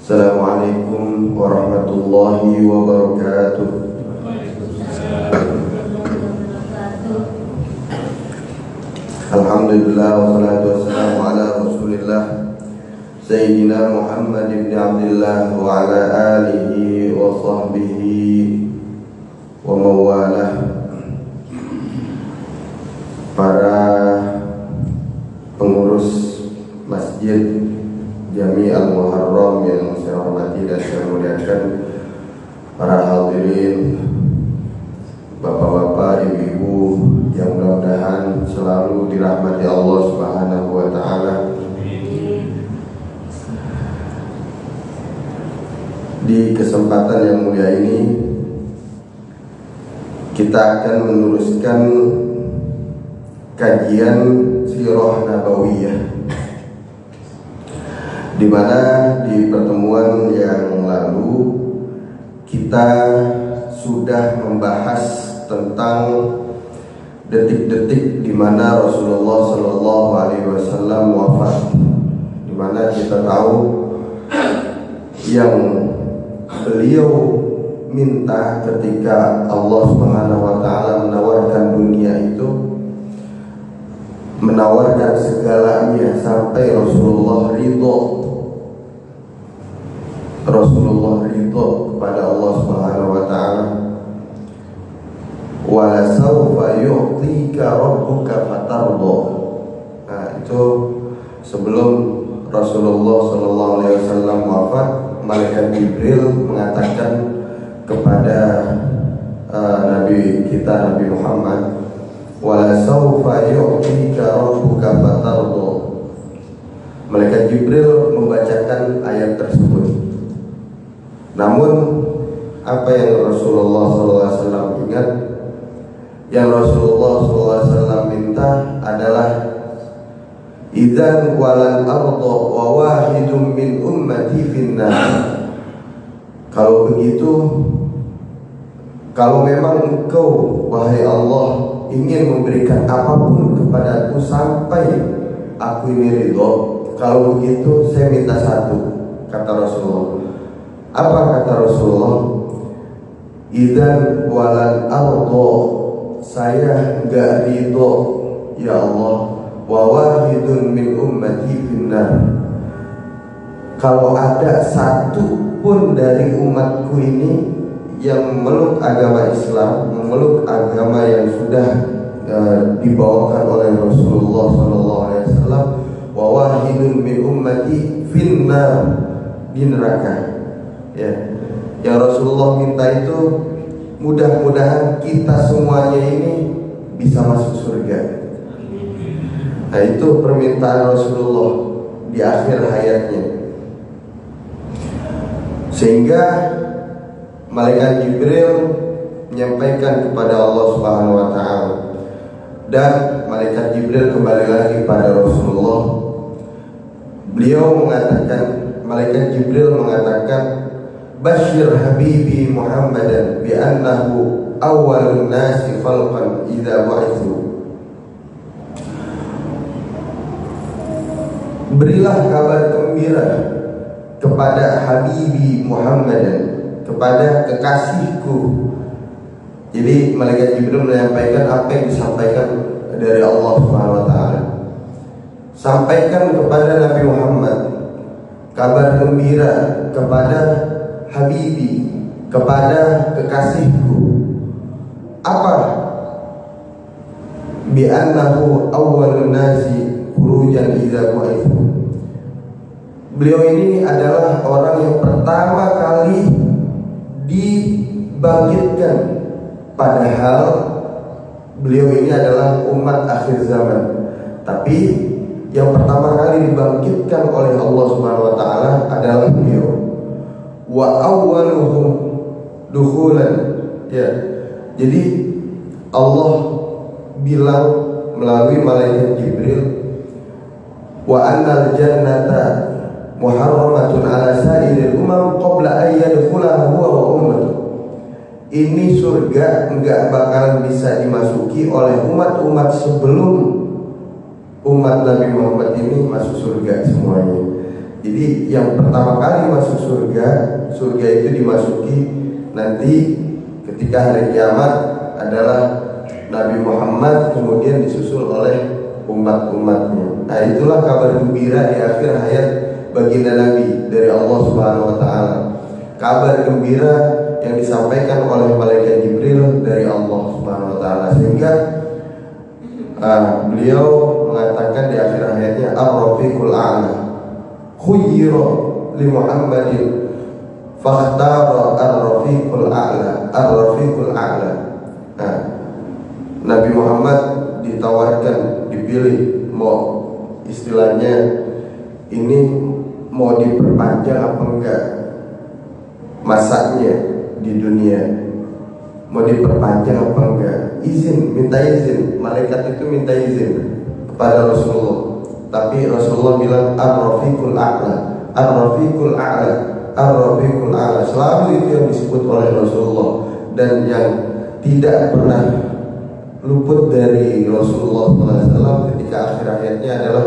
Assalamualaikum warahmatullahi wabarakatuh. Alhamdulillah wassalatu wassalamu ala Rasulillah Sayyidina Muhammad ibn Abdillah wa ala alihi wa sahbihi wa mawalah. Para pengurus Masjid Jami Al-Muharram yang saya hormati dan saya muliakan, para hadirin, bapak-bapak, ibu-ibu yang mudah-mudahan selalu dirahmati Allah Subhanahu wa taala. Di kesempatan yang mulia ini kita akan meneruskan kajian Sirah Nabawiyah, di mana di pertemuan yang lalu kita sudah membahas tentang detik-detik di mana Rasulullah Shallallahu Alaihi Wasallam wafat, di mana kita tahu yang beliau minta ketika Allah Subhanahu Wa Taala menawarkan dunia itu, menawarkan segalanya sampai Rasulullah ridho kepada Allah Subhanahu wa taala. Wa la sawfa yu'tika rabbuka fatardha. Nah, itu sebelum Rasulullah sallallahu alaihi wasallam wafat, malaikat Jibril mengatakan kepada Nabi kita Nabi Muhammad, wa la sawfa yu'tika rabbuka fatardha. Malaikat Jibril membacakan ayat tersebut. Namun apa yang Rasulullah SAW ingat, yang Rasulullah SAW minta adalah idzan walan arda wa wahidun min ummati finnar. Kalau begitu, kalau memang engkau wahai Allah ingin memberikan apapun kepadaku sampai aku ini ridho, kalau begitu saya minta satu, kata Rasulullah. Apa kata Rasulullah? Idzan walal ardo, saya enggak ridho ya Allah, wa wahidun min ummati finnar. Kalau ada satu pun dari umatku ini yang memeluk agama Islam, memeluk agama yang sudah dibawakan oleh Rasulullah SAW, wa wahidun min ummati finnar, di neraka. Ya, yang Rasulullah minta itu mudah-mudahan kita semuanya ini bisa masuk surga. Nah, itu permintaan Rasulullah di akhir hayatnya. Sehingga malaikat Jibril menyampaikan kepada Allah Subhanahu wa taala, dan malaikat Jibril kembali lagi pada Rasulullah. Beliau mengatakan, malaikat Jibril mengatakan, Bashir Habibi Muhammadan bi annahu awwalun nasi khalqan idza bu'itsu. Berilah kabar gembira kepada Habibi Muhammadan, kepada kekasihku. Jadi malaikat Jibril menyampaikan apa yang disampaikan dari Allah Subhanahu wa taala. Sampaikan kepada Nabi Muhammad kabar gembira kepada Habibi, kepada kekasihku. Apa? Bi annahu awwalun nasi khurujan idza bu'itsu. Beliau ini adalah orang yang pertama kali dibangkitkan, padahal beliau ini adalah umat akhir zaman. Tapi yang pertama kali dibangkitkan oleh Allah Subhanahu wa taala adalah beliau. Wa awwaluhum dukhulan. Ya. Jadi Allah bilang melalui malaikat Jibril, wa annal jannata muharramatun ala sa'iril umam qabla an yadkhulaha huwa wa ummatuh. Ini surga enggak bakalan bisa dimasuki oleh umat-umat sebelum umat Nabi Muhammad ini masuk surga semuanya. Jadi yang pertama kali masuk surga, surga itu dimasuki nanti ketika hari kiamat adalah Nabi Muhammad, kemudian disusul oleh umat-umatnya. Nah, itulah kabar gembira di akhir hayat baginda Nabi dari Allah Subhanahu wa taala. Kabar gembira yang disampaikan oleh malaikat Jibril dari Allah Subhanahu wa taala, sehingga beliau mengatakan di akhir hayatnya ar-rafiqul a'la khuyyira li Muhammadin fakhtara ar-rafiqul a'la ar-rafiqul a'la. Nah, Nabi Muhammad ditawarkan, dipilih, mau istilahnya ini mau diperpanjang apa enggak masanya di dunia, mau diperpanjang apa enggak, minta izin, malaikat itu minta izin kepada Rasulullah. Tapi Rasulullah bilang ar-rafiqul a'la, ar-rafiqul a'la, ar-rafiqul a'la. Selalu itu yang disebut oleh Rasulullah, dan yang tidak pernah luput dari Rasulullah SAW ketika akhir hayatnya adalah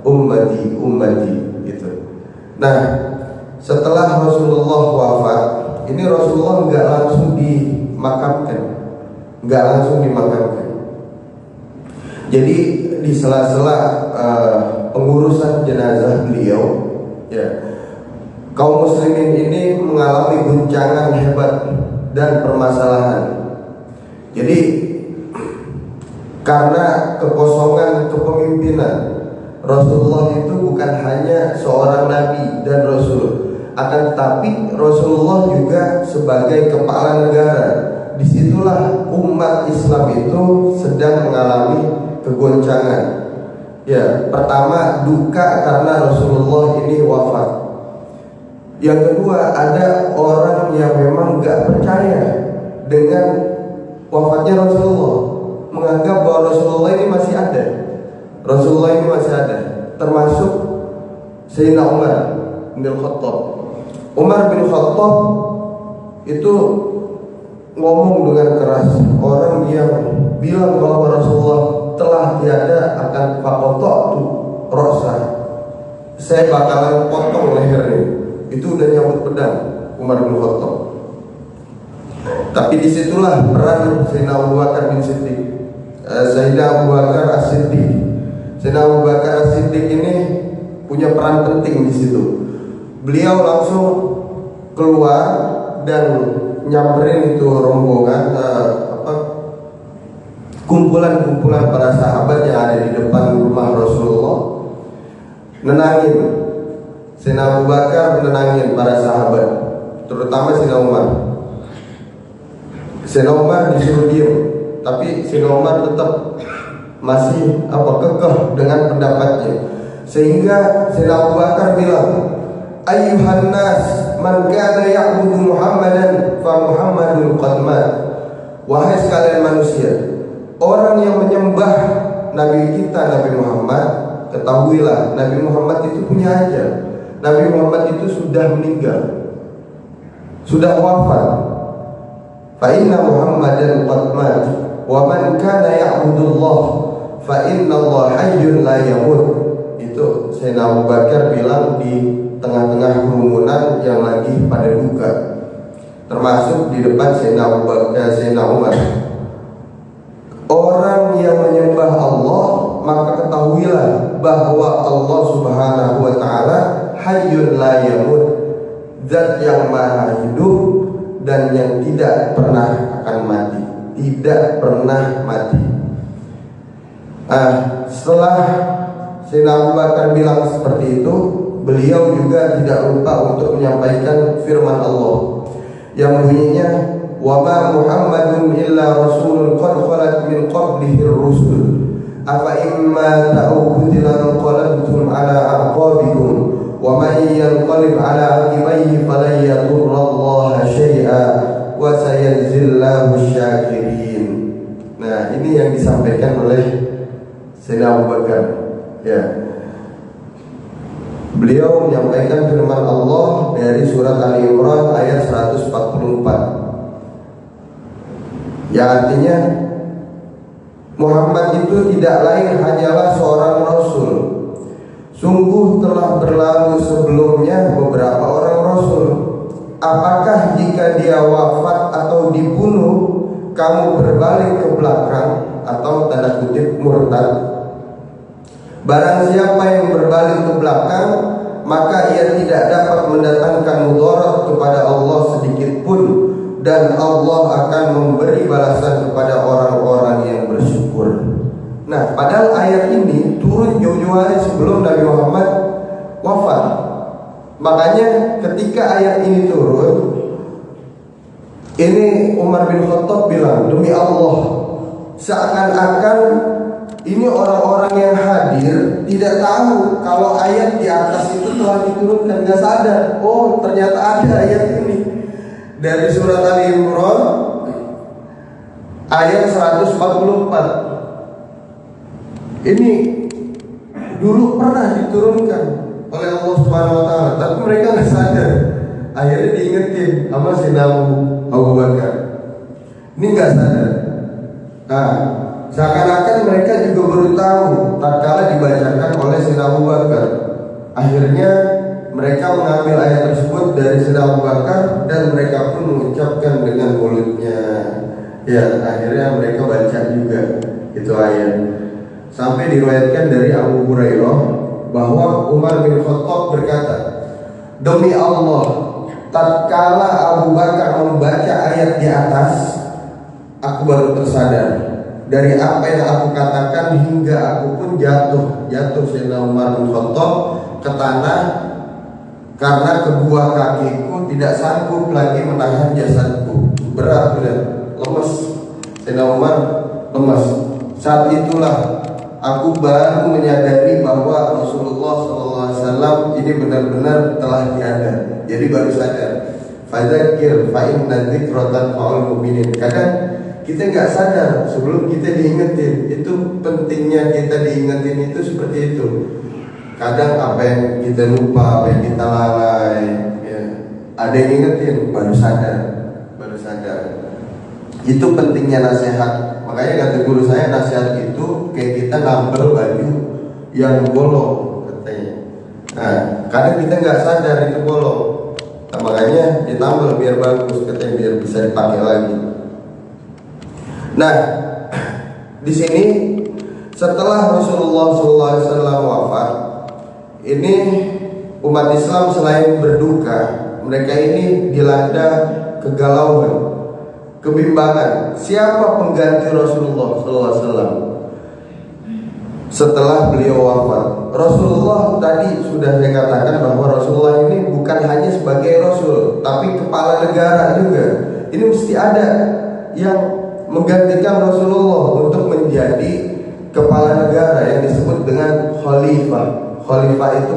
ummati, ummati gitu. Nah, setelah Rasulullah wafat, ini Rasulullah nggak langsung dimakamkan, nggak langsung dimakamkan. Jadi di sela-sela pengurusan jenazah beliau, ya, kaum muslimin ini mengalami guncangan hebat dan permasalahan. Jadi karena kekosongan kepemimpinan, Rasulullah itu bukan hanya seorang nabi dan rasul, akan tetapi Rasulullah juga sebagai kepala negara. Disitulah umat Islam itu sedang mengalami kegoncangan. Ya, pertama duka karena Rasulullah ini wafat. Yang kedua, ada orang yang memang gak percaya dengan wafatnya Rasulullah, menganggap bahwa Rasulullah ini masih ada. Rasulullah ini masih ada, termasuk Sayyidina Umar bin Khattab. Umar bin Khattab itu ngomong dengan keras, orang yang bilang bahwa Rasulullah telah tiada akan fakotok rosa, saya bakalan potong lehernya. Itu udah nyambut pedang Umar bin Khattab. Tapi disitulah peran Sayyidina Abu Bakar bin Siddiq, Sayyidina Abu Bakar As-Siddiq. Sayyidina Abu Bakar As-Siddiq ini punya peran penting di situ. Beliau langsung keluar dan nyamperin itu rombongan, kumpulan-kumpulan para sahabat yang ada di depan rumah Rasulullah, nenangin. Sayyidina Abu Bakar menenangin para sahabat, terutama Sayyidina Umar. Sayyidina Umar disuruh diam, tapi Sayyidina Umar tetap masih kekeh dengan pendapatnya, sehingga Sayyidina Abu Bakar bilang, ayyuhan nas man kana ya'budu Muhammadan fa Muhammadun qad mat. Wahai sekalian manusia, orang yang menyembah Nabi kita Nabi Muhammad, ketahuilah Nabi Muhammad itu punya ajal. Nabi Muhammad itu sudah meninggal, sudah wafat. Fa inna Muhammadan qad mat wa man kana ya'budullah fa inna Allah hayyun la yamut. Itu Sayyidina Abu Bakar bilang di tengah-tengah kerumunan yang lagi pada duka, termasuk di depan Sayyidina Abu Bakar, Sayyidina Umar. Orang yang menyembah Allah, maka ketahuilah bahwa Allah Subhanahu wa ta'ala hayyun la yamut, zat yang maha hidup dan yang tidak pernah akan mati, tidak pernah mati. Setelah Sayyidina Abu Bakar bilang seperti itu, beliau juga tidak lupa untuk menyampaikan firman Allah yang bunyinya, wa ma Muhammadun illa rasulun qad khalat min qablihi ar-rusul afa imma ta'udhilan qalabtum ala aqabikum wa man yanqalib ala aqibaihi falan yadurrallaha syai'a wa sayajzillahu syakirin. Nah, ini yang disampaikan oleh Sayyidina Abu Bakar, ya. Beliau menyampaikan firman Allah dari surat Ali Imran ayat 144, yang artinya Muhammad itu tidak lain hanyalah seorang rasul. Sungguh telah berlalu sebelumnya beberapa orang Rasul. Apakah jika dia wafat atau dibunuh, kamu berbalik ke belakang atau tanda kutip murtad? Barang siapa yang berbalik ke belakang, maka ia tidak dapat mendatangkan mudarat kepada Allah sedikit pun, dan Allah akan memberi balasan kepada orang-orang yang bersyukur. Nah, padahal ayat ini turun jauh-jauh hari sebelum Nabi Muhammad wafat. Makanya ketika ayat ini turun, ini Umar bin Khattab bilang, demi Allah, seakan-akan ini orang-orang yang hadir tidak tahu kalau ayat di atas itu telah diturunkan, nggak sadar. Oh, ternyata ada ayat ini dari surat Ali Imran ayat 144. Ini dulu pernah diturunkan oleh Allah Subhanahu wa taala, tapi mereka nggak sadar. Akhirnya diingetin sama Sayyidina Abu Bakar. Ini nggak sadar. Nah, seakan-akan mereka juga baru tahu tatkala dibacakan oleh Sayyidina Abu Bakar. Akhirnya mereka mengambil ayat tersebut dari Sayyidina Abu Bakar dan mereka pun mengucapkan dengan mulutnya. Ya, akhirnya mereka baca juga itu ayat. Sampai diriwayatkan dari Abu Hurairah bahwa Umar bin Khattab berkata, demi Allah, tatkala Abu Bakar membaca ayat di atas, aku baru tersadar dari apa yang aku katakan hingga aku pun jatuh Sayyidina Umar bin Khattab ke tanah karena kedua kakiku tidak sanggup lagi menahan jasadku. Berat, lemes. Sayyidina Umar lemes. Saat itulah aku baru menyadari bahwa Rasulullah SAW ini benar-benar telah tiada. Jadi baru sadar. Fadzakir fa inna dzikratan fa'ul mu'minin. Kadang kita nggak sadar sebelum kita diingetin. Itu pentingnya kita diingetin itu seperti itu. Kadang apa yang kita lupa, apa yang kita lalai, ya, ada yang ingetin, baru sadar. Itu pentingnya nasihat. Makanya kata guru saya, nasihat itu kayak kita nambel baju yang bolong katanya. Nah, kadang kita nggak sadar itu bolong. Nah, makanya ditambel biar bagus katanya, biar bisa dipakai lagi. Nah, di sini setelah Rasulullah SAW wafat, ini umat Islam selain berduka, mereka ini dilanda kegalauan, kebimbangan. Siapa pengganti Rasulullah SAW setelah beliau wafat? Rasulullah tadi sudah saya katakan bahwa Rasulullah ini bukan hanya sebagai Rasul, tapi kepala negara juga. Ini mesti ada yang menggantikan Rasulullah untuk menjadi kepala negara yang disebut dengan khalifah. Khalifah itu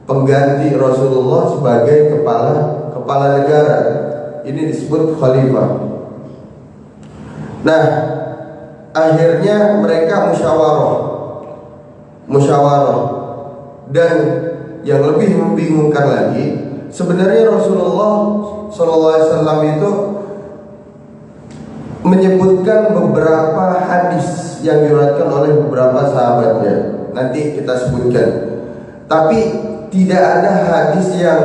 pengganti Rasulullah sebagai kepala negara. Ini disebut khalifah. Nah, akhirnya mereka musyawarah. Dan yang lebih membingungkan lagi, sebenarnya Rasulullah SAW itu menyebutkan beberapa hadis yang diriwayatkan oleh beberapa sahabatnya. Nanti kita sebutkan. Tapi tidak ada hadis yang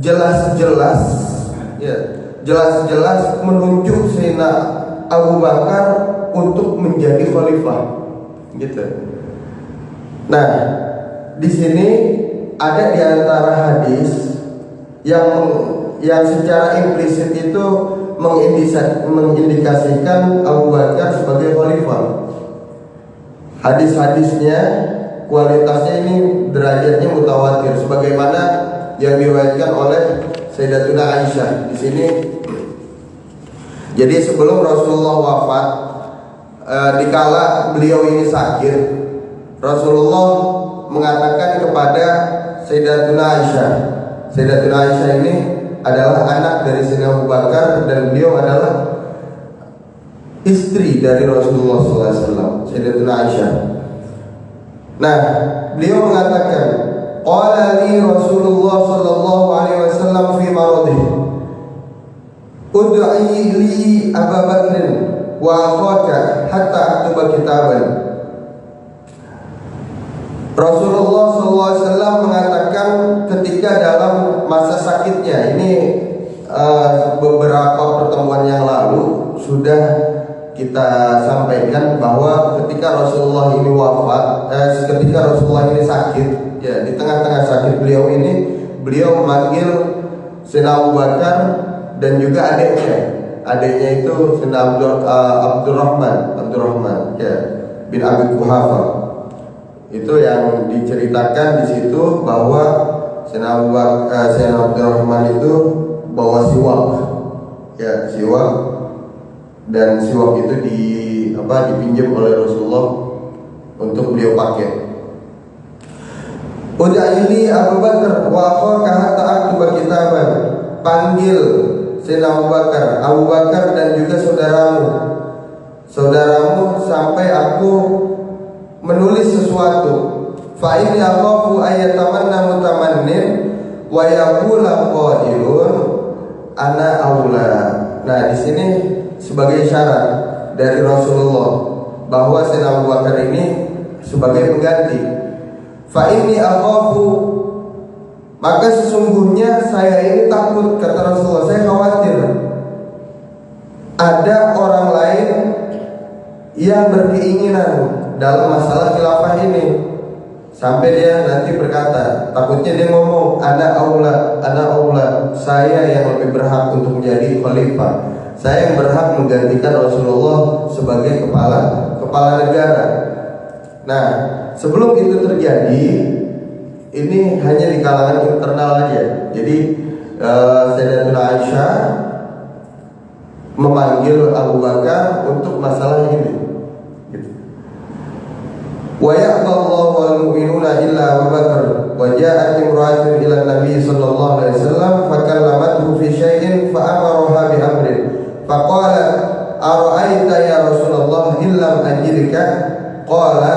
jelas-jelas menunjuk Sayyidina Abu Bakar untuk menjadi khalifah, gitu. Nah, di sini ada di antara hadis yang secara implisit itu mengindikasikan Abu Bakar sebagai khalifah. Hadis-hadisnya kualitasnya ini derajatnya mutawatir, sebagaimana yang diriwayatkan oleh Sayyidatuna Aisyah di sini. Jadi sebelum Rasulullah wafat, dikala beliau ini sakit, Rasulullah mengatakan kepada Sayyidatuna Aisyah. Sayyidatuna Aisyah ini adalah anak dari Sayyidina Abu Bakar dan beliau adalah istri dari Rasulullah SAW, Sayyidatuna Aisyah. Nah, beliau mengatakan, qala li Rasulullah sallallahu alaihi wasallam fi maradih, ud'i li Abu Bakr wa akhaka hatta aktuba kitaban. Rasulullah SAW mengatakan ketika dalam masa sakitnya, ini beberapa pertemuan yang lalu sudah kita sampaikan bahwa ketika Rasulullah ini wafat, ketika Rasulullah ini sakit, ya di tengah-tengah sakit beliau memanggil Sayyidina Abu Bakar dan juga adiknya itu Sayyidina Abdurrahman ya bin Abi Quhafa. Itu yang diceritakan di situ bahwa Sayyidina Abdurrahman itu bawa siwak, ya siwak, dan siwak itu dipinjam oleh Rasulullah untuk beliau pakai. Ud'ili Abu Bakar wa akhaka hatta aktuba kitaban. Panggil Sayyidina Abu Bakar dan juga saudaramu sampai aku menulis sesuatu. Fa inni akhafu ayatamanna mutamannin wa yaqula qailun ana aula. Nah, di sini sebagai syarat dari Rasulullah bahwa Sayyidina Abu Bakar ini sebagai pengganti. Fa inni akhafu, maka sesungguhnya saya ini takut, kata Rasulullah, saya khawatir ada orang lain yang berkeinginan dalam masalah khilafah ini. Sampai dia nanti berkata, takutnya dia ngomong ana aula, saya yang lebih berhak untuk menjadi khalifah, saya yang berhak menggantikan Rasulullah sebagai kepala negara. Nah, sebelum itu terjadi, ini hanya di kalangan internal aja. Jadi Sayyidatuna Aisyah memanggil Abu Bakar untuk masalah ini. Wa ya'dallahu wal mu'minuna illa Abu Bakar. Wa ja'at imra'atun ila Nabi sallallahu alaihi wasallam fa kallamathu fi syai'in fa amaraha bi amrin. Fa qala ara'aita ya Rasulullah illam ajidka? Qala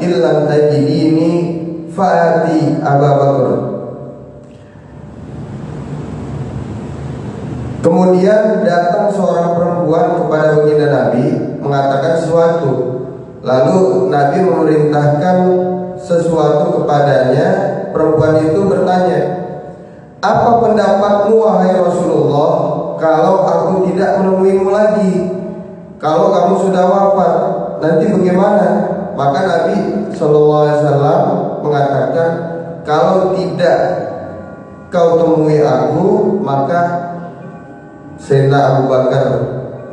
illam tajidini fa'ati Abu Bakar. Kemudian datang seorang perempuan kepada baginda Nabi mengatakan sesuatu. Lalu Nabi memerintahkan sesuatu kepadanya. Perempuan itu bertanya, apa pendapatmu wahai Rasulullah kalau aku tidak menemuimu lagi? Kalau kamu sudah wafat, nanti bagaimana? Maka Nabi SAW mengatakan, kalau tidak kau temui aku, maka Sayyidina Abu Bakar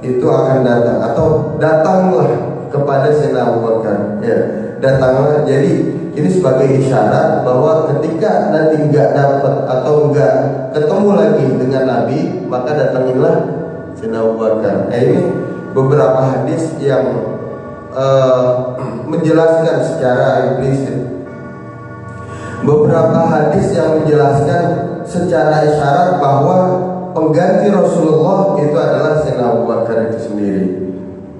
itu akan datang, atau datanglah kepada Sayyidina Abu Bakar, ya, datanglah. Jadi ini sebagai isyarat bahwa ketika nanti enggak dapat atau enggak ketemu lagi dengan Nabi, maka datangilah Sayyidina Abu Bakar. Ini beberapa hadis yang menjelaskan secara implisit, beberapa hadis yang menjelaskan secara isyarat bahwa pengganti Rasulullah itu adalah Sayyidina Abu Bakar itu sendiri.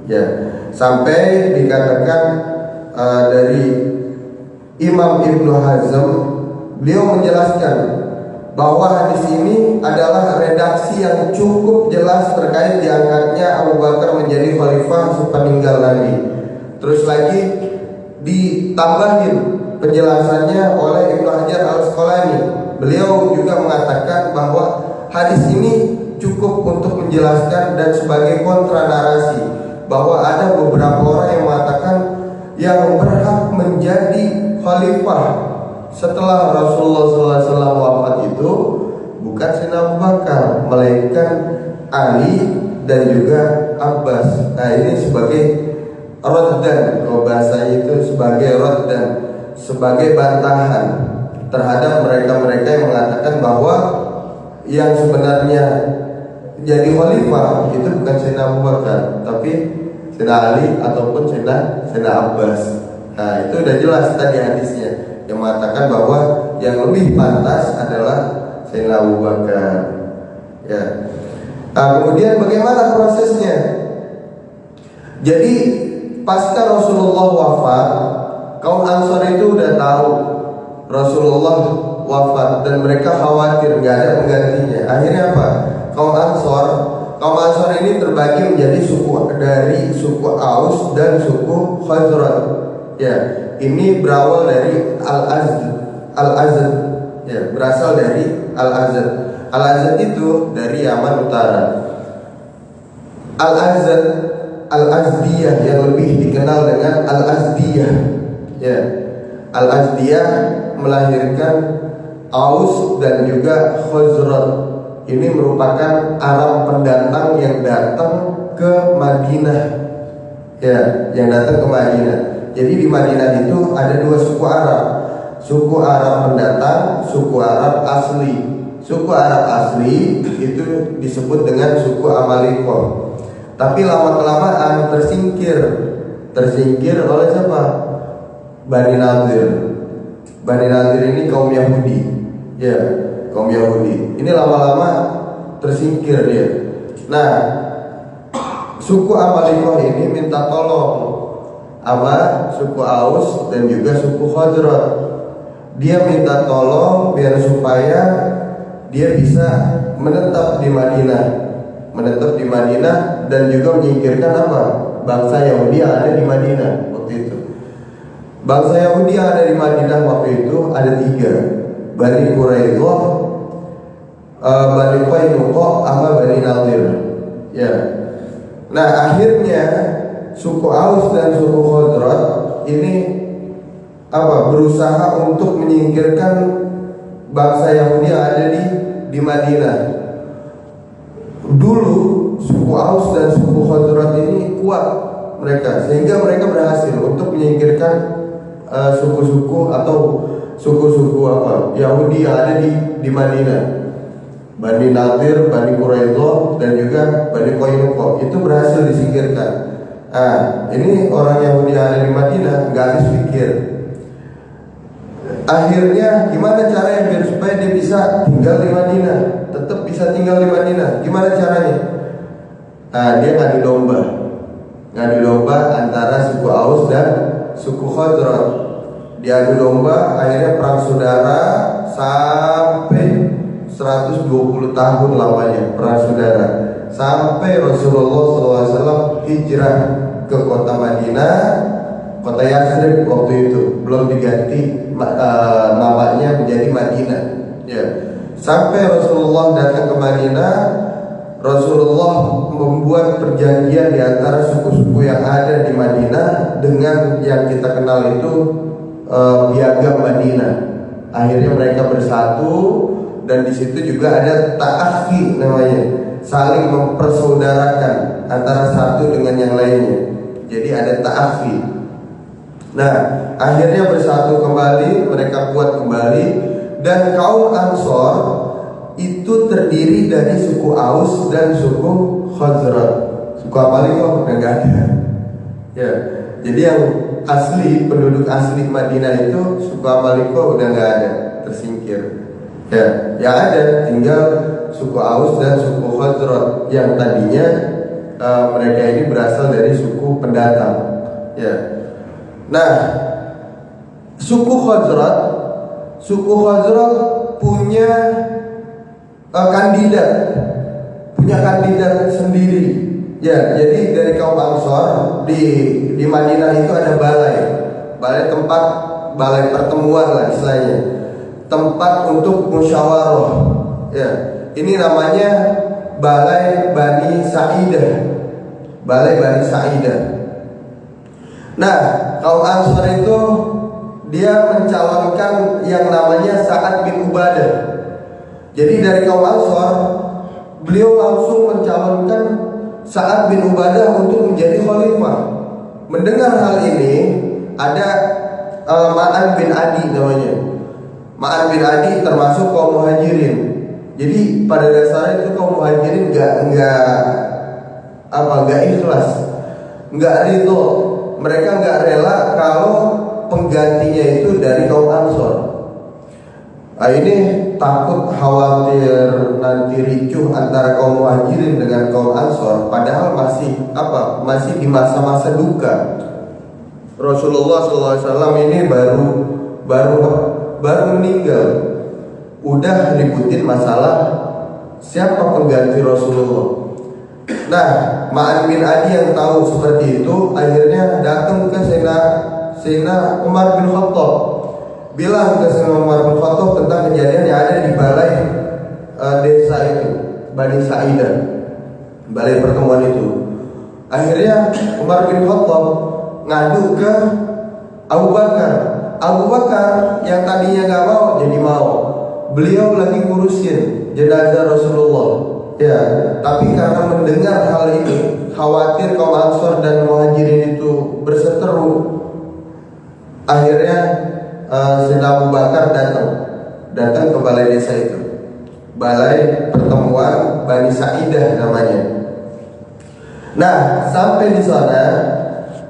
Ya, sampai dikatakan dari Imam Ibnu Hazm, beliau menjelaskan bahwa hadis ini adalah redaksi yang cukup jelas terkait diangkatnya Abu Bakar menjadi khalifah sepeninggal Nabi. Terus lagi ditambahin penjelasannya oleh Ibnu Hajar Al-Asqalani. Beliau juga mengatakan bahwa hadis ini cukup untuk menjelaskan dan sebagai kontra narasi bahwa ada beberapa orang yang mengatakan yang berhak menjadi khalifah setelah Rasulullah SAW wafat itu bukan Sayyidina Abu Bakar, melainkan Ali dan juga Abbas. Nah, ini sebagai raddan, kalau bahasanya itu sebagai raddan, sebagai bantahan terhadap mereka-mereka yang mengatakan bahwa yang sebenarnya jadi khalifah itu bukan Sayyidina Abu Bakar, tapi Sayyidina Ali ataupun Sayyidina Abbas. Nah, itu udah jelas tadi hadisnya yang mengatakan bahwa yang lebih pantas adalah Sayyidina Abu Bakar. Ya. Nah, kemudian bagaimana prosesnya? Jadi pasca Rasulullah wafat, kaum Ansor itu udah tahu Rasulullah wafat dan mereka khawatir nggak ada penggantinya. Akhirnya apa? Kaum Ansor ini terbagi menjadi suku, dari suku Aus dan suku Khazraj. Ya, ini berawal dari al-azd. Al-azd ya, berasal dari al-azd. Al-azd itu dari Yaman Utara. Al-azd, al-azdiyah yang lebih dikenal dengan al-azdiyah. Ya. Al-azdiyah melahirkan Aus dan juga Khazraj. Ini merupakan Arab pendatang yang datang ke Madinah. Ya, yang datang ke Madinah. Jadi di Madinah itu ada dua suku Arab. Suku Arab pendatang, suku Arab asli. Suku Arab asli itu disebut dengan suku Amalikah. Tapi lama-kelamaan tersingkir oleh siapa? Bani Nadir. Bani Nadir ini kaum Yahudi. Ya, kaum Yahudi. Ini lama-lama tersingkir dia. Nah, suku Amalikah ini minta tolong sama suku Aus dan juga suku Khazraj. Dia minta tolong biar supaya dia bisa menetap di Madinah. Menetap di Madinah dan juga menyingkirkan apa? Bangsa Yahudi yang ada di Madinah waktu itu. Bangsa Yahudi yang ada di Madinah waktu itu ada 3: Bani Quraidah, Bani Qainuqa, sama Bani Nadir. Ya. Nah, akhirnya suku Aus dan suku Khazraj ini berusaha untuk menyingkirkan bangsa Yahudi yang ada di Madinah. Dulu suku Aus dan suku Khazraj ini kuat mereka, sehingga mereka berhasil untuk menyingkirkan suku-suku atau suku-suku Yahudi yang ada di Madinah. Bani Nadir, Bani Quraidah dan juga Bani Qainuqa itu berhasil disingkirkan. Nah, ini orang Yahudi yang ada di Madinah nggak habis pikir. Akhirnya gimana caranya biar supaya dia bisa tinggal di Madinah, tetap bisa tinggal di Madinah? Gimana caranya? Nah, dia ngadu domba antara suku Aus dan suku Khazraj. Diadu domba, akhirnya perang saudara sampai 120 tahun lamanya perang saudara, sampai Rasulullah SAW hijrah ke kota Madinah, kota Yathrib waktu itu belum diganti namanya menjadi Madinah. Ya, sampai Rasulullah datang ke Madinah, Rasulullah membuat perjanjian di antara suku-suku yang ada di Madinah dengan yang kita kenal itu Piagam Madinah. Akhirnya mereka bersatu dan di situ juga ada ta'akhi namanya, saling mempersaudarakan antara satu dengan yang lainnya. Jadi ada ta'akhi. Nah, akhirnya bersatu kembali, mereka kuat kembali, dan kaum Ansor itu terdiri dari suku Aus dan suku Khazraj. Suku Amalikah enggak ada. Ya, jadi yang asli, penduduk asli Madinah itu suku Amalikah udah enggak ada, tersingkir. Ya, yang ada tinggal suku Aus dan suku Khazraj yang tadinya mereka ini berasal dari suku pendatang. Ya. Nah, suku Khazraj punya kandidat sendiri. Ya, jadi dari kaum Ansor di Madinah itu ada balai tempat, balai pertemuan lah istilahnya, tempat untuk musyawarah. Ya, ini namanya Balai Bani Sa'idah. Balai Bani Sa'idah. Nah, kaum Ansor itu dia mencalonkan yang namanya Sa'ad bin Ubadah. Jadi dari kaum Ansor, beliau langsung mencalonkan Sa'ad bin Ubadah untuk menjadi khalifah. Mendengar hal ini, ada Ma'an bin Adi namanya. Ma'an bin Adi termasuk kaum Muhajirin. Jadi pada dasarnya itu kaum Muhajirin nggak ikhlas, nggak ridho. Mereka nggak rela kalau penggantinya itu dari kaum Ansor. Nah, ini takut khawatir nanti ricuh antara kaum Muhajirin dengan kaum Ansor. Padahal masih di masa-masa duka. Rasulullah SAW ini baru meninggal. Udah ributin masalah siapa pengganti Rasulullah. Nah, Ma'an bin Adi yang tahu seperti itu akhirnya datang ke Sayyidina Umar bin Khattab, bilang ke Sayyidina Umar bin Khattab tentang kejadian yang ada di balai desa itu, Bani Sa'idah, balai pertemuan itu. Akhirnya Umar bin Khattab ngadu ke Abu Bakar. Abu Bakar yang tadinya gak mau jadi mau. Beliau lagi ngurusin jenazah Rasulullah, ya. Tapi karena mendengar hal ini, khawatir kaum Ansor dan Muhajirin itu berseteru, akhirnya Sayyidina Abu Bakar datang ke balai desa itu, balai pertemuan Bani Sa'idah namanya. Nah, sampai di sana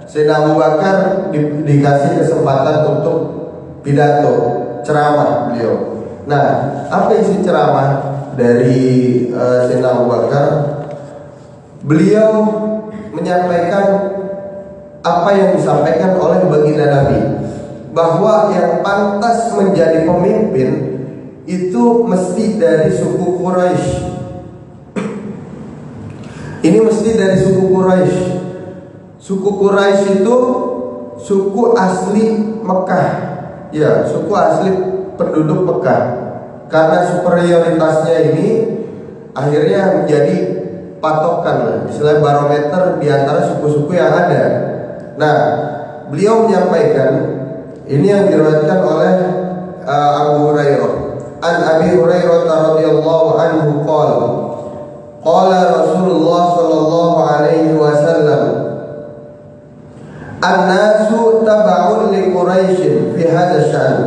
Sayyidina Abu Bakar dikasih kesempatan untuk pidato, ceramah beliau. Nah, apa isi ceramah dari Sayyidina Abu Bakar? Beliau menyampaikan apa yang disampaikan oleh baginda Nabi, bahwa yang pantas menjadi pemimpin itu mesti dari suku Quraisy. Ini mesti dari suku Quraisy. Suku Quraisy itu suku asli Mekah, ya, suku asli penduduk Mekah. Karena superioritasnya ini akhirnya menjadi patokan lah, istilah barometer di antara suku-suku yang ada. Nah, beliau menyampaikan ini yang diriwayatkan oleh Abu Hurairah. An Abi Hurairah radhiyallahu anhu qala Rasulullah sallallahu alaihi wasallam, an-nasu tab'un li Quraisy fi hadha sya'n,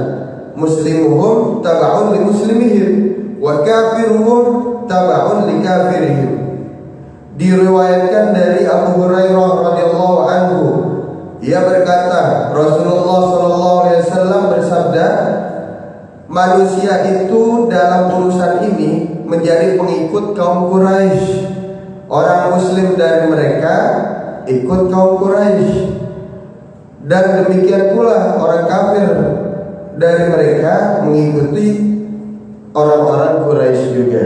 muslimuhum tab'un li muslimihim wa kafiruhum tab'un li kafirihim. Diriwayatkan dari Abu Hurairah radhiyallahu anhu, ia berkata, Rasulullah sallallahu alaihi wasallam bersabda, manusia itu dalam urusan ini menjadi pengikut kaum Quraisy. Orang muslim dari mereka ikut kaum Quraisy, dan demikian pula orang kafir dari mereka mengikuti orang-orang Quraisy juga.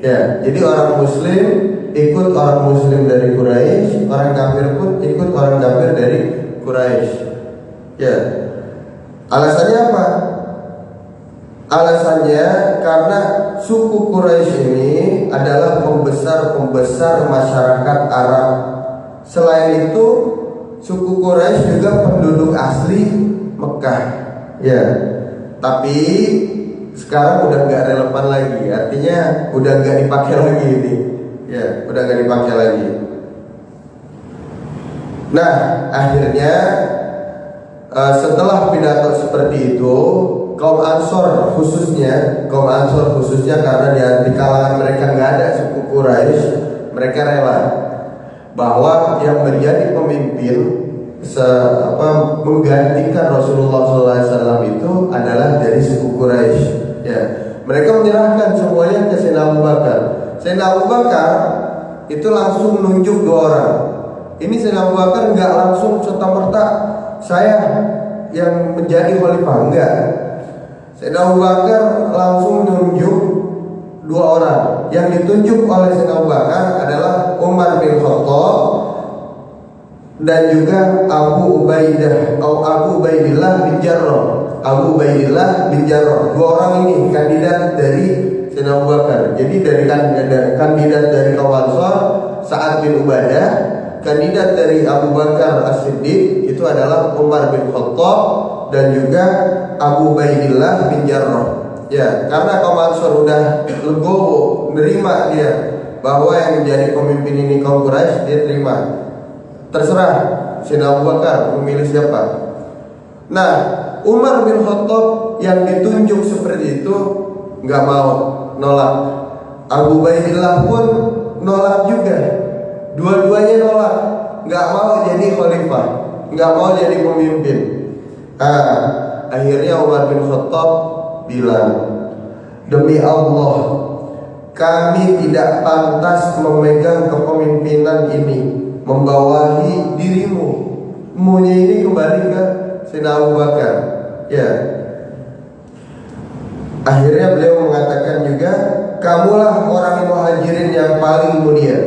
Ya, jadi orang muslim ikut orang muslim dari Quraisy, orang kafir pun ikut orang kafir dari Quraisy. Ya. Alasannya apa? Alasannya karena suku Quraisy ini adalah pembesar masyarakat Arab. Selain itu, suku Quraisy juga penduduk asli Mekah. Ya. Tapi sekarang udah nggak relevan lagi. Artinya udah nggak dipakai lagi ini. Ya, udah nggak dipakai lagi. Nah, akhirnya setelah pidato seperti itu, kaum Ansor khususnya karena di kalangan mereka nggak ada suku Quraisy, mereka rela bahwa yang menjadi pemimpin menggantikan Rasulullah SAW itu adalah dari suku Quraisy. Ya, mereka menyerahkan semuanya ke Sayyidina Abu Bakar. Sayyidina Abu Bakar itu langsung nunjuk 2 orang. Ini Sayyidina Abu Bakar nggak langsung serta-merta saya yang menjadi khalifah, enggak. Sayyidina Abu Bakar langsung nunjuk 2 orang. Yang ditunjuk oleh Sayyidina Abu Bakar adalah Umar bin Khattab dan juga Abu Ubaidillah bin Jarrah. Abu Ubaidillah bin Jarrah. 2 orang ini kandidat dari Sayyidina Abu Bakar. Jadi dari kandidat dari kaum Ansor Sa'ad bin Ubadah, kandidat dari Abu Bakar As-Siddiq itu adalah Umar bin Khattab dan juga Abu Ubaidillah bin Jarrah. Ya, karena kaum Ansor udah legowo nerima dia bahwa yang menjadi pemimpin ini kaum Quraisy, dia terima. Terserah Sayyidina Abu Bakar memilih siapa. Nah, Umar bin Khattab yang ditunjuk seperti itu nggak mau, nolak. Abu Ubaidillah pun nolak juga. Dua-duanya nolak, nggak mau jadi khalifah, nggak mau jadi pemimpin. Nah, akhirnya Umar bin Khattab bilang, demi Allah, kami tidak pantas memegang kepemimpinan ini, membawahi dirimu. Maunya ini kembali ke Sayyidina Abu Bakar. Ya. Akhirnya beliau mengatakan juga, kamulah orang Muhajirin yang paling mulia.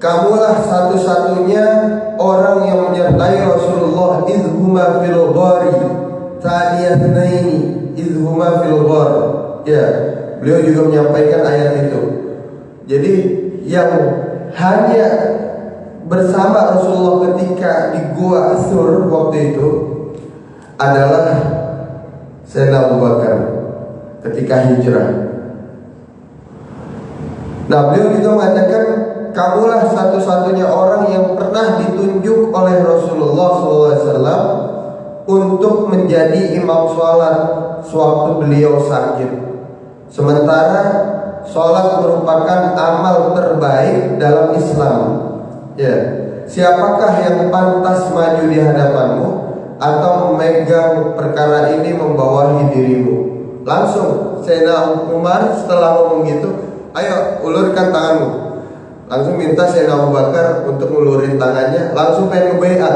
kamulah satu-satunya orang yang menyertai Rasulullah idhuma fil ghari thaniyataini idhuma fil ghar. Ya, beliau juga menyampaikan ayat itu. Jadi yang hanya bersama Rasulullah ketika di Gua Sur waktu itu adalah Sayyidina Abu Bakar ketika hijrah. Nah, beliau juga mengatakan kamulah satu-satunya orang yang pernah ditunjuk oleh Rasulullah SAW untuk menjadi imam sholat sewaktu beliau sakit. Sementara sholat merupakan amal terbaik dalam Islam. Ya, siapakah yang pantas maju di hadapanmu atau memegang perkara ini membawahi dirimu? Langsung Sayyidina Umar setelah ngomong gitu, ayo ulurkan tanganmu. Langsung minta Sayyidina Abu Bakar untuk ngulurin tangannya, langsung pengen ngebaiat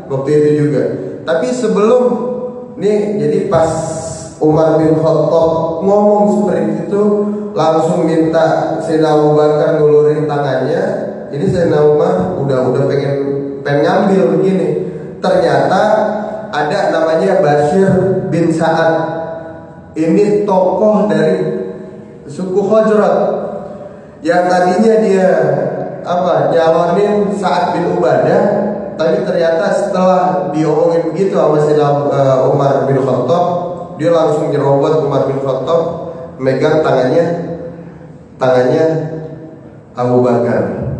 waktu itu juga. Tapi sebelum nih, jadi pas Umar bin Khattab ngomong seperti itu, langsung minta Sayyidina Abu Bakar ngulurin tangannya. Ini Sayyidina Umar udah pengen ngambil begini. Ternyata ada namanya Bashir bin Sa'ad. Ini tokoh dari suku Khazraj yang tadinya dia nyalonin Sa'ad bin Ubadah, tapi ternyata setelah diomongin begitu sama Sayyidina Umar bin Khattab, dia langsung nyerobot Umar bin Khattab, megang tangannya Abu Bakar.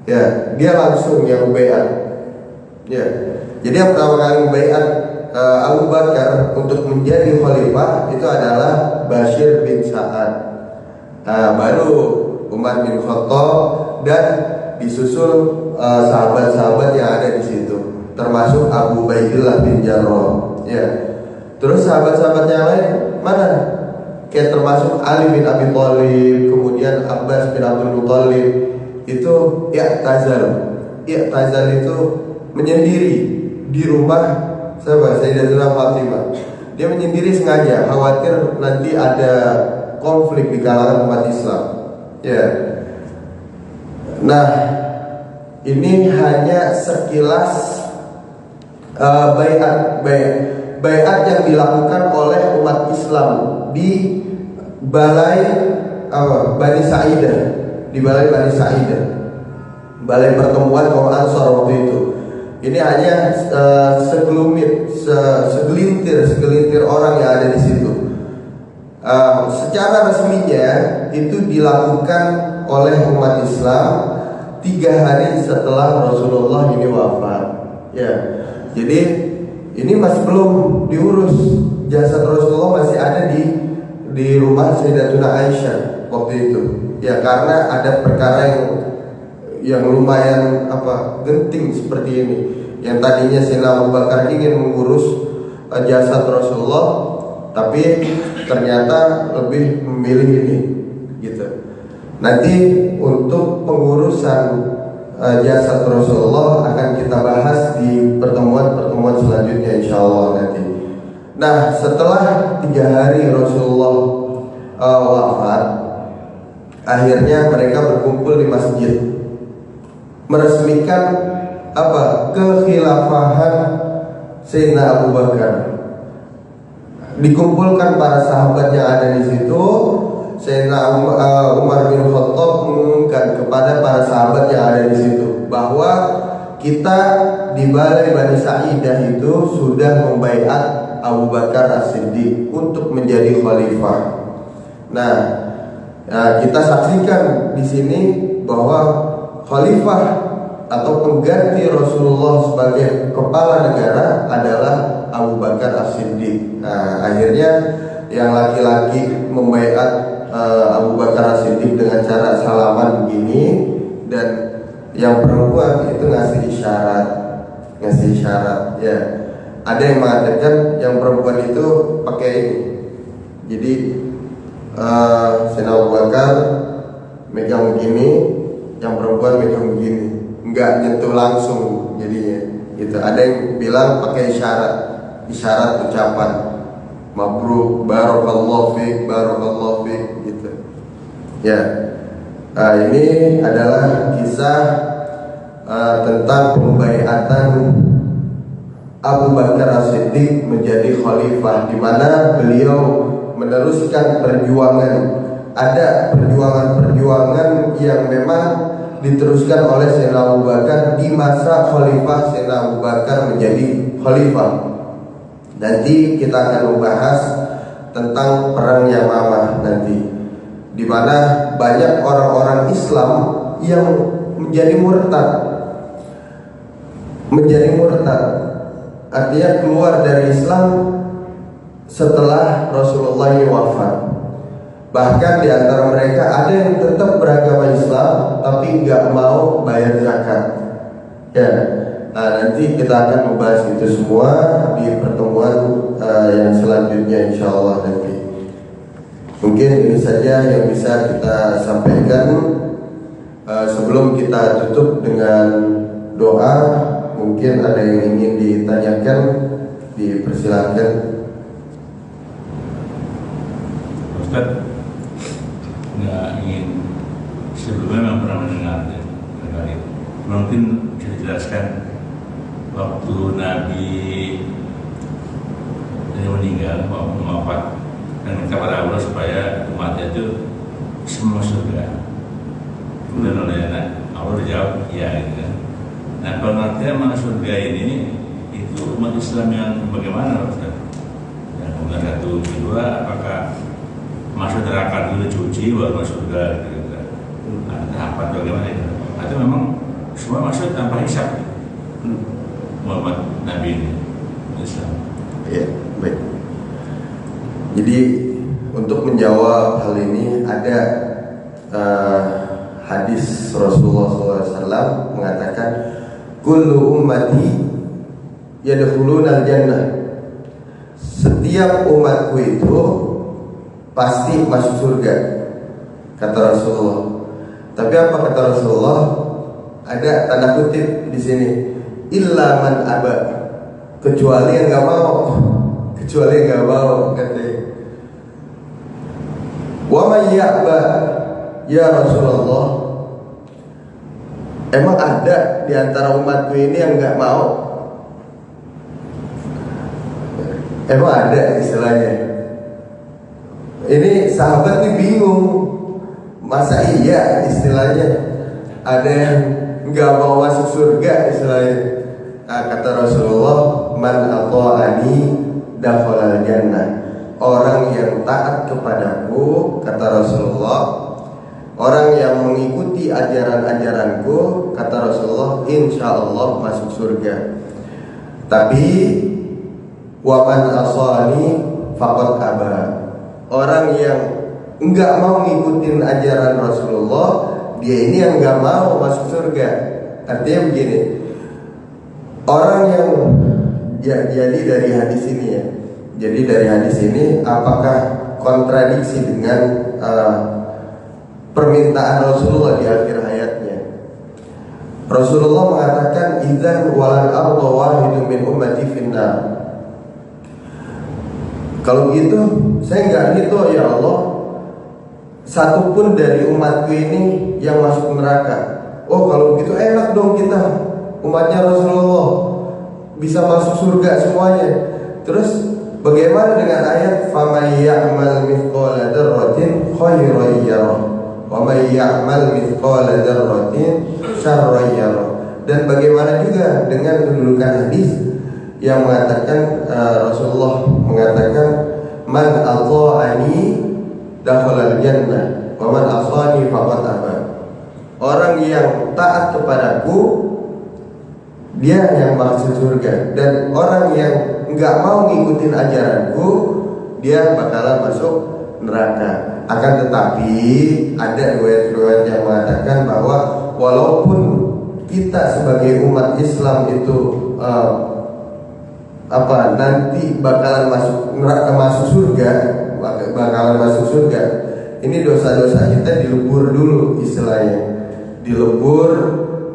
Ya, dia langsung yang baiat. Ya, jadi yang pertama kali baiat Abu Bakar untuk menjadi khalifah itu adalah Bashir bin Sa'ad. Baru Umar bin Khattab dan disusul sahabat-sahabat yang ada di situ, termasuk Abu Baidillah bin Jarrah. Ya, terus sahabat-sahabat yang lain mana? Kayak termasuk Ali bin Abi Thalib, kemudian Abbas bin Abdul Muthalib. Itu i'tazal itu menyendiri di rumah Sayyidatuna Fatimah. Dia menyendiri sengaja, khawatir nanti ada konflik di kalangan umat Islam. Ya. Nah, ini hanya sekilas baiat yang dilakukan oleh umat Islam di balai Bani Sa'idah, di balai Bani Sa'idah, balai pertemuan kaum Ansar waktu itu. Ini hanya segelintir orang yang ada di situ. Secara resminya itu dilakukan oleh umat Islam 3 hari setelah Rasulullah ini wafat. Ya, jadi ini masih belum diurus, jasad Rasulullah masih ada di rumah Sayyidatuna Aisyah waktu itu. Ya, karena ada perkara yang lumayan genting seperti ini. Yang tadinya Sayyidina Abu Bakar ingin mengurus jasad Rasulullah, tapi ternyata lebih memilih ini, gitu. Nanti untuk pengurusan jasad Rasulullah akan kita bahas di pertemuan selanjutnya, insyaallah nanti. Nah, setelah 3 hari Rasulullah wafat, akhirnya mereka berkumpul di masjid, meresmikan kekhilafahan Sayyidina Abu Bakar. Dikumpulkan para sahabat yang ada di situ. Sayyidina Umar bin Khattab mengumumkan kepada para sahabat yang ada di situ bahwa kita di balai Bani Sa'idah itu sudah membaiat Abu Bakar As-Siddiq untuk menjadi khalifah. Nah, kita saksikan di sini bahwa khalifah atau pengganti Rasulullah sebagai kepala negara adalah Abu Bakar As-Siddiq. Nah, akhirnya yang laki-laki membaiat Abu Bakar As-Siddiq dengan cara salaman begini, dan yang perempuan itu ngasih isyarat. Ya, ada yang mengatakan yang perempuan itu pakai ini. Jadi Sayyidina Abu Bakar megang begini, yang perempuan megang begini, nggak nyentuh langsung jadinya gitu. Ada yang bilang pakai isyarat ucapan mabruk, barakallahu fiik gitu. Ya. Ini adalah kisah tentang pembaiatan Abu Bakar As-Siddiq menjadi khalifah, di mana beliau meneruskan perjuangan. Ada perjuangan-perjuangan yang memang diteruskan oleh Sayyidina Abu Bakar di masa khalifah Sayyidina Abu Bakar menjadi khalifah. Nanti kita akan membahas tentang perang Yamamah nanti, di mana banyak orang-orang Islam yang menjadi murtad, artinya keluar dari Islam setelah Rasulullah wafat. Bahkan di antara mereka ada yang tetap beragama Islam tapi nggak mau bayar zakat. Ya, nah nanti kita akan membahas itu semua di pertemuan yang selanjutnya, insya Allah nanti. Mungkin ini saja yang bisa kita sampaikan. Sebelum kita tutup dengan doa, mungkin ada yang ingin ditanyakan, dipersilakan. Ustaz, nggak ingin, sebelumnya memang pernah mendengar ya, mungkin bisa dijelaskan waktu Nabi meninggal, waktu wafat, dan kepada Allah supaya umatnya itu semua surga. Kemudian oleh Allah dijawab ya gitu kan. Nah, pengertian masuk surga ini itu umat Islam yang bagaimana Ustaz? Yang kemudian satu kedua, apakah masuk neraka dulu cuci baru masuk surga gitu kan? Ada tahapan bagaimana itu? Atau memang semua masuk tanpa hisab? Muhammad Nabi ini Islam. Ya, baik. Jadi untuk menjawab hal ini ada hadis Rasulullah SAW mengatakan, kullu ummati yadkhuluna al-jannah. Setiap umatku itu pasti masuk surga, kata Rasulullah. Tapi apa kata Rasulullah? Ada tanda kutip di sini, illa man aba, kecuali yang nggak mau, katanya. Wa may ya'ba, ya Rasulullah, emang ada di antara umatku ini yang nggak mau? Emang ada istilahnya. Ini sahabat ini bingung, masa iya istilahnya ada yang nggak mau masuk surga istilahnya. Nah, kata Rasulullah, man ata'ani dakhalal jannah. Orang yang taat kepadaku, kata Rasulullah, orang yang mengikuti ajaran-ajaranku, kata Rasulullah, insya Allah masuk surga. Tapi waman asani faqad aba. Orang yang enggak mau ngikutin ajaran Rasulullah, dia ini yang enggak mau masuk surga. Artinya begini, orang yang jadi dari hadis ini ya. Jadi dari hadis ini apakah kontradiksi dengan permintaan Rasulullah di akhir hayatnya? Rasulullah mengatakan, idzan walal ardu wahidun min ummati finnar. Kalau gitu saya nggak gitu ya Allah, satu pun dari umatku ini yang masuk neraka. Oh kalau gitu enak dong kita, umatnya Rasulullah bisa masuk surga semuanya. Terus bagaimana dengan ayat faman ya'mal mithqala dzarratin khairan yarah wa may ya'mal mithqala dzarratin syarran yarah? Dan bagaimana juga dengan kedudukan hadis yang mengatakan Rasulullah mengatakan man ata'ani dakhalal jannah wa man asani faqad aba. Orang yang taat kepadaku dia yang masuk surga, dan orang yang enggak mau ngikutin ajaranku dia bakalan masuk neraka. Akan tetapi ada riwayat-riwayat yang mengatakan bahwa walaupun kita sebagai umat Islam itu nanti bakalan masuk neraka, bakalan masuk surga, ini dosa-dosa kita dilebur dulu istilahnya,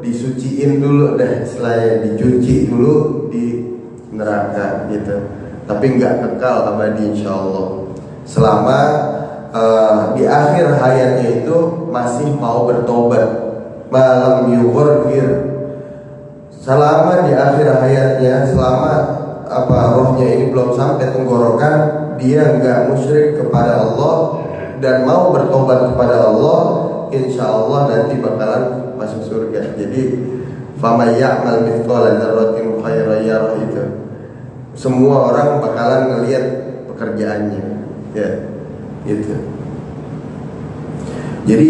disuciin dulu dah istilahnya, dicuci dulu di neraka gitu. Tapi nggak kekal abadi insyaallah. Selama di akhir hayatnya itu masih mau bertobat, malam yughfir, selama di akhir hayatnya, selama rohnya ini belum sampai tenggorokan, dia nggak musyrik kepada Allah dan mau bertobat kepada Allah, insya Allah nanti bakalan masuk surga. Jadi faman ya'mal mithqala dzarratin khairan yarah, itu semua orang bakalan ngelihat pekerjaannya, ya, gitu. Jadi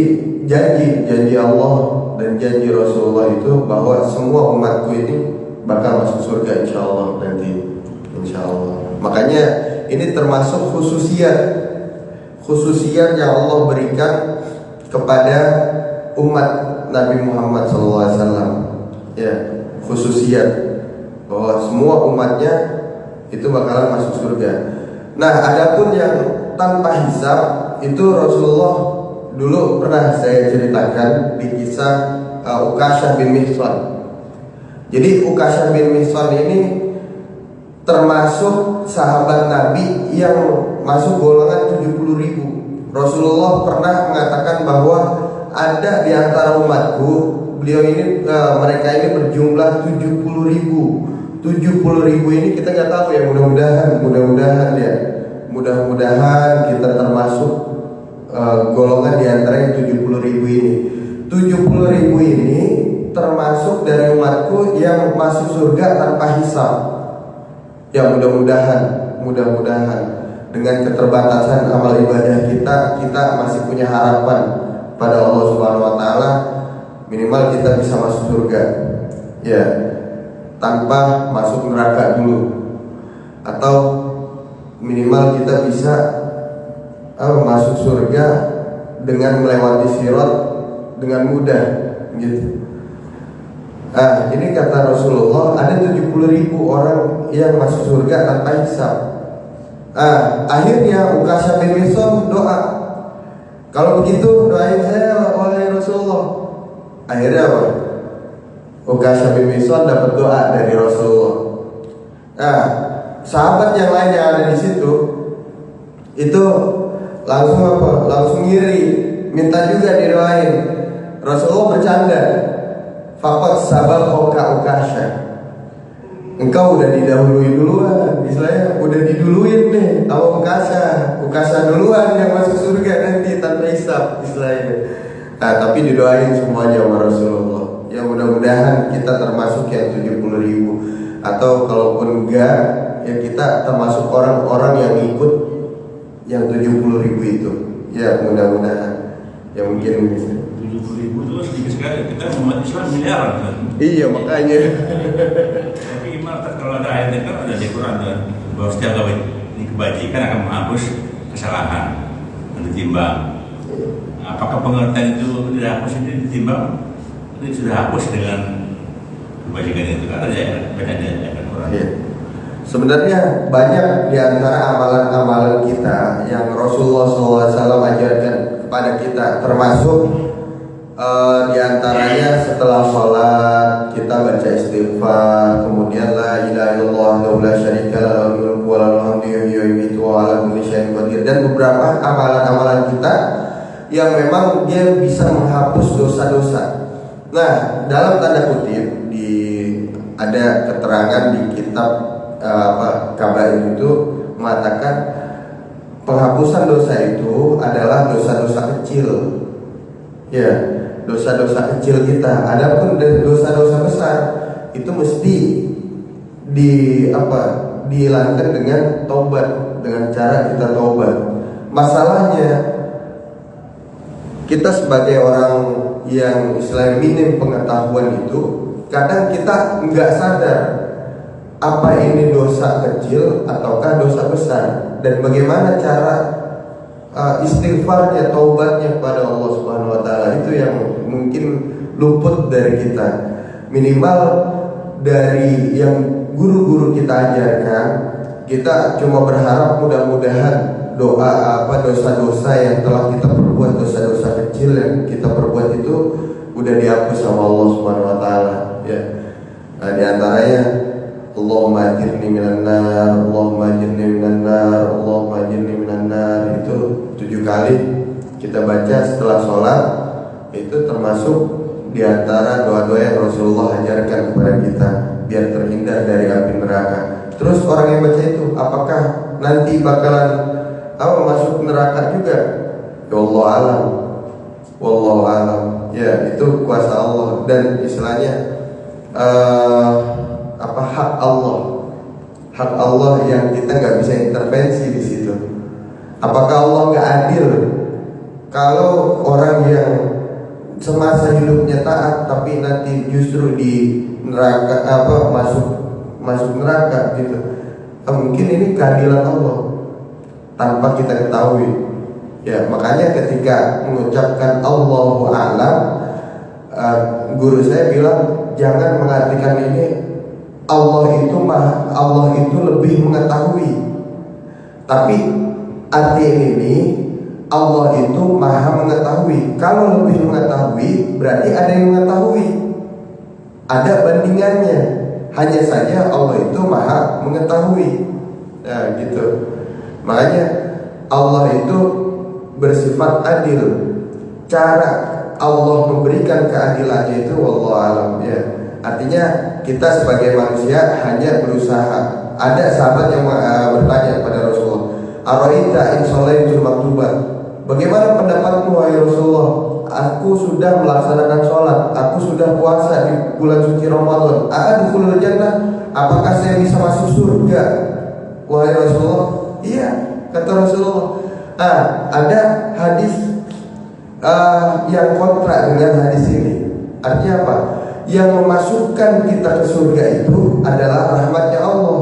janji Allah dan janji Rasulullah itu bahwa semua umatku ini bakal masuk surga insya Allah nanti, insya Allah. Makanya ini termasuk khususiat yang Allah berikan kepada umat Nabi Muhammad SAW, ya, khususiat bahwa semua umatnya itu bakalan masuk surga. Nah, adapun yang tanpa hisab itu Rasulullah dulu pernah saya ceritakan di kisah Ukasyah bin Mihsan. Jadi Ukasyah bin Mihsan ini termasuk sahabat Nabi yang masuk golongan 70.000. Rasulullah pernah mengatakan bahwa ada di antara umatku, beliau ini mereka ini berjumlah 70.000. 70.000 ini kita nggak tahu ya, mudah-mudahan ya, mudah-mudahan kita termasuk golongan di antara yang 70.000 ini. 70.000 ini termasuk dari umatku yang masuk surga tanpa hisab. Ya, mudah-mudahan dengan keterbatasan amal ibadah kita masih punya harapan pada Allah Subhanahu wa taala, minimal kita bisa masuk surga. Ya, tanpa masuk neraka dulu, atau minimal kita bisa masuk surga dengan melewati sirat dengan mudah, gitu. Ini kata Rasulullah, ada 70.000 orang yang masuk surga tanpa hisab. Akhirnya Ukasyah bin Mihsan doa, kalau begitu doain saya oleh Rasulullah. Akhirnya apa? Ukasyah bin Mihsan dapat doa dari Rasulullah. Sahabat yang lain yang ada di situ itu langsung ngiri, minta juga didoain. Rasulullah bercanda, faqad sabaqaka Ukasyah, engkau udah didahului duluan, istilahnya udah diduluin nih sama Ukasyah duluan yang masuk surga nanti tanpa hisab, istilahnya. Tapi didoain semuanya sama Rasulullah. Ya, mudah-mudahan kita termasuk yang 70.000, atau kalaupun enggak, ya kita termasuk orang-orang yang ikut yang 70.000 itu. Ya, mudah-mudahan. Ya, mungkin 70.000 itu sedikit sekali. Kita umat Islam miliaran kan. Iya, makanya. Tapi gimana kalau ada ayatnya, kan ada di Quran kan, bahwa setiap ini kebajikan akan menghapus kesalahan dan ditimbang. Apakah pengertian itu tidak hapus ini ditimbang? Ini sudah hapus dengan kebajikan itu, kan ada banyak di Quran. Iya. Sebenarnya banyak di antara amalan-amalan kita yang Rasulullah SAW ajarkan kepada kita, termasuk di antaranya setelah sholat kita baca istighfar, kemudian la ilaha illallah la syarika lahu mulku wa lahul hamdu yuhyi wa yumiitu wa ala kulli syai'in qadir, dan beberapa amalan-amalan kita yang memang dia bisa menghapus dosa-dosa. Nah, dalam tanda kutip ada keterangan di kitab Kabair itu mengatakan penghapusan dosa itu adalah dosa-dosa kecil. Ya, dosa-dosa kecil kita. Adapun dosa-dosa besar itu mesti dihilangkan dengan taubat, dengan cara kita taubat. Masalahnya kita sebagai orang yang istilahnya minim pengetahuan itu, kadang kita nggak sadar apa ini dosa kecil ataukah dosa besar, dan bagaimana cara istighfarnya, taubatnya kepada Allah Subhanahu wa taala, itu yang mungkin luput dari kita. Minimal dari yang guru-guru kita ajarkan, kita cuma berharap mudah-mudahan dosa-dosa yang telah kita perbuat, dosa-dosa kecil yang kita perbuat itu udah dihapus sama Allah Subhanahu wa taala, ya. Di antaranya Allahumma ajirni minan nar, Allahumma ajirni minan nar, Allahumma ajirni minan nar, itu 7 kali kita baca setelah sholat, itu termasuk di antara doa-doa yang Rasulullah ajarkan kepada kita biar terhindar dari api neraka. Terus orang yang baca itu apakah nanti bakalan masuk neraka juga? Ya Allah alam, wallahu alam. Ya, itu kuasa Allah dan istilahnya hak Allah yang kita nggak bisa intervensi di situ. Apakah Allah nggak adil kalau orang yang semasa hidupnya taat tapi nanti justru di neraka masuk neraka gitu? Mungkin ini keadilan Allah tanpa kita ketahui. Ya, makanya ketika mengucapkan Allahu a'lam, guru saya bilang jangan mengartikan ini Allah itu lebih mengetahui. Tapi arti ini Allah itu maha mengetahui. Kalau lebih mengetahui berarti ada yang mengetahui, ada bandingannya. Hanya saja Allah itu maha mengetahui. Nah gitu. Makanya Allah itu bersifat adil. Cara Allah memberikan keadilannya itu wallahu alam ya. Artinya kita sebagai manusia hanya berusaha. Ada sahabat yang bertanya kepada Rasulullah, "Araita in sholaitul maktubat?" Bagaimana pendapatmu wahai Rasulullah? Aku sudah melaksanakan sholat, aku sudah puasa di bulan suci Ramadan. Adkhulul jannah? Apakah saya bisa masuk surga? Wahai Rasulullah, iya, kata Rasulullah. Ada hadis yang kontra dengan hadis ini. Artinya apa? Yang memasukkan kita ke surga itu adalah rahmatnya Allah.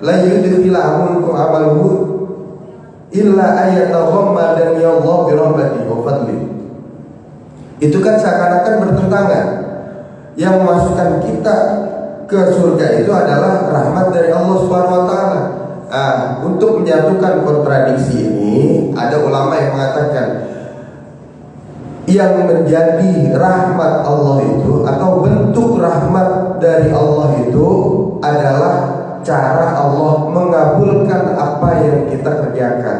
La yudkhilahum amaluhu illa ayataghammadan ya Allah bi rahmatihi wa fadli. Itu kan seakan-akan bertentangan. Yang memasukkan kita ke surga itu adalah rahmat dari Allah Subhanahu wa taala. Untuk menyatukan kontradiksi ini, ada ulama yang mengatakan yang menjadi rahmat Allah itu atau bentuk rahmat dari Allah itu adalah cara Allah mengabulkan apa yang kita kerjakan.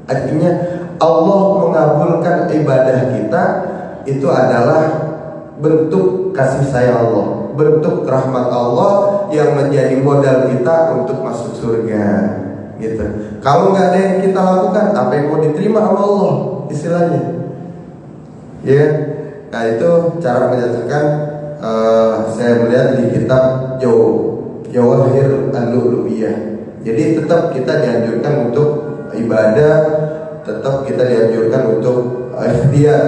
Artinya Allah mengabulkan ibadah kita itu adalah bentuk kasih sayang Allah, bentuk rahmat Allah yang menjadi modal kita untuk masuk surga gitu. Kalau nggak ada yang kita lakukan, apa yang mau diterima sama Allah istilahnya? Ya, nah itu cara menyatakan. Saya melihat di kitab Jawahir Al-Lu'lu'iyah. Jadi tetap kita dianjurkan untuk ibadah, tetap kita dianjurkan untuk ikhtiar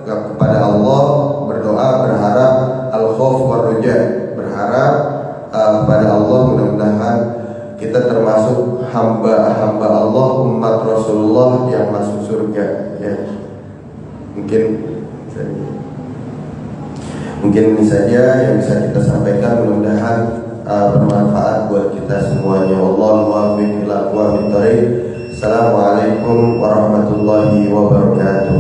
kepada Allah, berdoa, berharap, al-khauf war-raja, berharap kepada Allah. Mudah-mudahan kita termasuk hamba-hamba Allah, umat Rasulullah yang masuk surga ya. Mungkin ini saja yang bisa kita sampaikan. Mudah-mudahan bermanfaat buat kita semuanya. Wallahu muwaffiq ila aqwamit thoriq. Assalamualaikum warahmatullahi wabarakatuh.